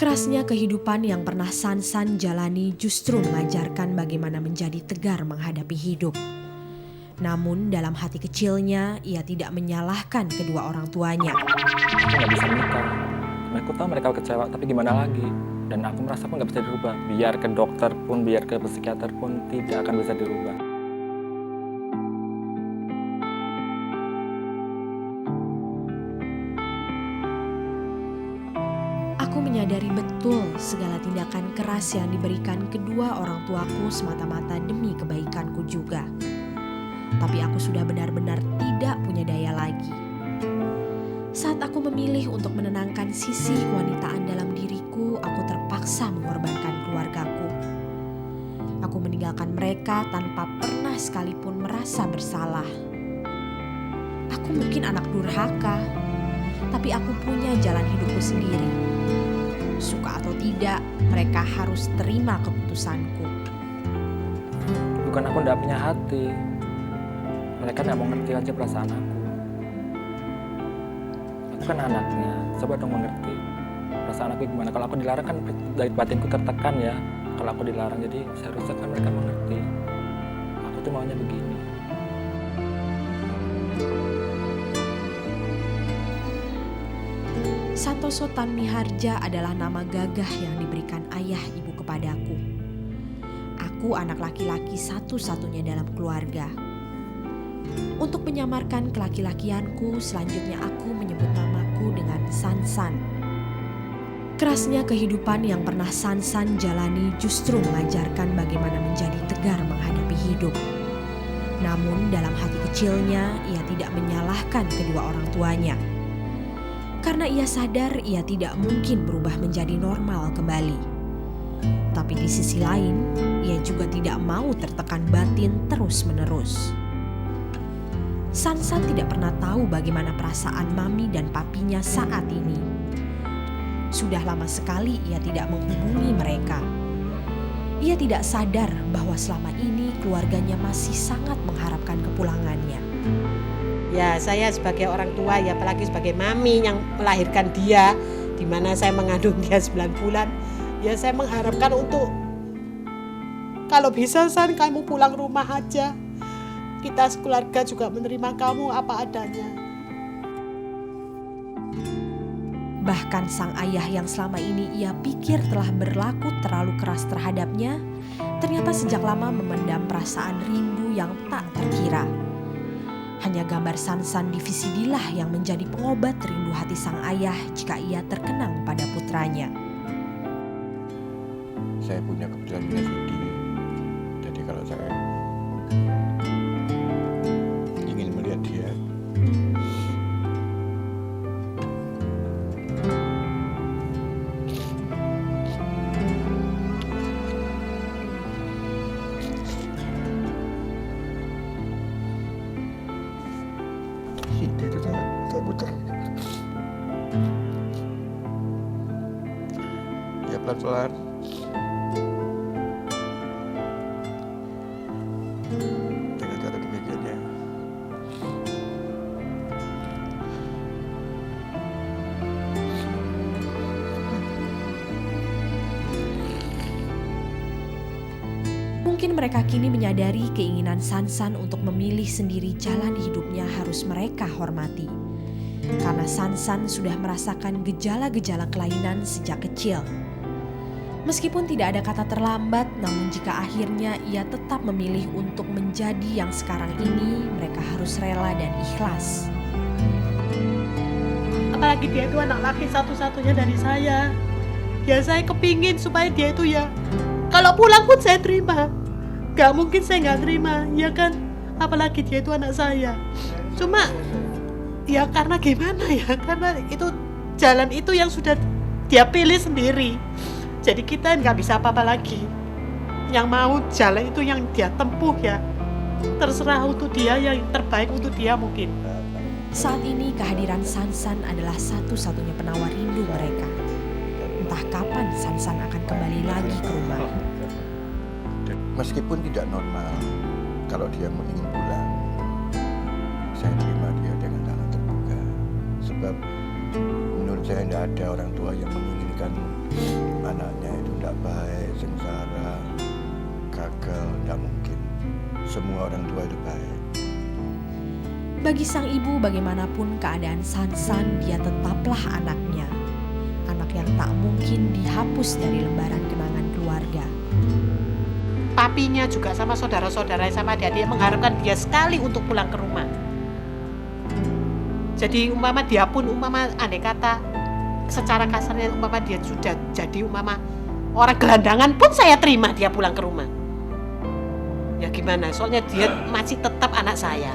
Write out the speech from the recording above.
Kerasnya kehidupan yang pernah Sansan jalani justru mengajarkan bagaimana menjadi tegar menghadapi hidup. Namun dalam hati kecilnya ia tidak menyalahkan kedua orang tuanya. Aku nggak bisa menikah. Aku tahu mereka kecewa, tapi gimana lagi? Dan aku merasa aku nggak bisa dirubah. Biar ke dokter pun, biar ke psikiater pun tidak akan bisa dirubah. Aku menyadari betul segala tindakan keras yang diberikan kedua orang tuaku semata-mata demi kebaikanku juga. Tapi aku sudah benar-benar tidak punya daya lagi. Saat aku memilih untuk menenangkan sisi kewanitaan dalam diriku, aku terpaksa mengorbankan keluargaku. Aku meninggalkan mereka tanpa pernah sekalipun merasa bersalah. Aku mungkin anak durhaka, tapi aku punya jalan hidupku sendiri. Suka atau tidak, mereka harus terima keputusanku. Bukan aku nggak punya hati. Mereka nggak mau ngerti aja perasaan aku. Aku kan anaknya, coba dong mengerti perasaan aku gimana. Kalau aku dilarang kan dari batinku tertekan ya. Kalau aku dilarang, jadi seharusnya kan mereka mengerti. Aku tuh maunya begini. Santoso Tanmiharja adalah nama gagah yang diberikan ayah ibu kepadaku. Aku anak laki-laki satu-satunya dalam keluarga. Untuk menyamarkan kelaki-lakianku, selanjutnya aku menyebut namaku dengan Sansan. Kerasnya kehidupan yang pernah Sansan jalani justru mengajarkan bagaimana menjadi tegar menghadapi hidup. Namun dalam hati kecilnya, ia tidak menyalahkan kedua orang tuanya. Karena ia sadar ia tidak mungkin berubah menjadi normal kembali. Tapi di sisi lain, ia juga tidak mau tertekan batin terus-menerus. Sansan tidak pernah tahu bagaimana perasaan mami dan papinya saat ini. Sudah lama sekali ia tidak menghubungi mereka. Ia tidak sadar bahwa selama ini keluarganya masih sangat mengharapkan kepulangannya. Ya, saya sebagai orang tua, ya apalagi sebagai mami yang melahirkan dia, di mana saya mengandung dia 9 bulan, ya saya mengharapkan untuk kalau bisa San, kamu pulang rumah aja. Kita sekeluarga juga menerima kamu apa adanya. Bahkan sang ayah yang selama ini ia pikir telah berlaku terlalu keras terhadapnya, ternyata sejak lama memendam perasaan rindu yang tak terkira. Hanya gambar Sansan di VCD-lah yang menjadi pengobat rindu hati sang ayah jika ia terkenang pada putranya. Saya punya kebetulan punya VCD. Jadi kalau saya ingin melihat dia, itu saya putar. Ya pelan-pelan. Dengan cara demikian ya. Mungkin mereka kini menyadari keinginan Sansan untuk memilih sendiri jalan hidupnya harus mereka hormati. Karena Sansan sudah merasakan gejala-gejala kelainan sejak kecil. Meskipun tidak ada kata terlambat, namun jika akhirnya ia tetap memilih untuk menjadi yang sekarang ini, mereka harus rela dan ikhlas. Apalagi dia itu anak laki satu-satunya dari saya. Ya saya kepingin supaya dia itu ya, kalau pulang pun saya terima. Gak mungkin saya gak terima, ya kan? Apalagi dia itu anak saya. Cuma ya karena gimana ya, karena itu jalan itu yang sudah dia pilih sendiri. Jadi kita nggak bisa apa-apa lagi. Yang mau jalan itu yang dia tempuh ya. Terserah untuk dia, yang terbaik untuk dia mungkin. Saat ini kehadiran Sansan adalah satu-satunya penawar rindu mereka. Entah kapan Sansan akan kembali lagi ke rumah. Meskipun tidak normal, kalau dia mau ingin pulang, saya terima dia dengan tangan terbuka. Sebab menurut saya tidak ada orang tua yang menginginkan nggak mungkin. Semua orang tua itu baik. Bagi sang ibu, bagaimanapun keadaan Sansan, dia tetaplah anaknya. Anak yang tak mungkin dihapus dari lembaran kenangan keluarga. Papinya juga sama saudara-saudara sama dia mengharapkan dia sekali untuk pulang ke rumah. Jadi umpama dia pun andai kata secara kasarnya umpama dia sudah jadi umpama orang gelandangan pun saya terima dia pulang ke rumah. Ya gimana? Soalnya dia masih tetap anak saya.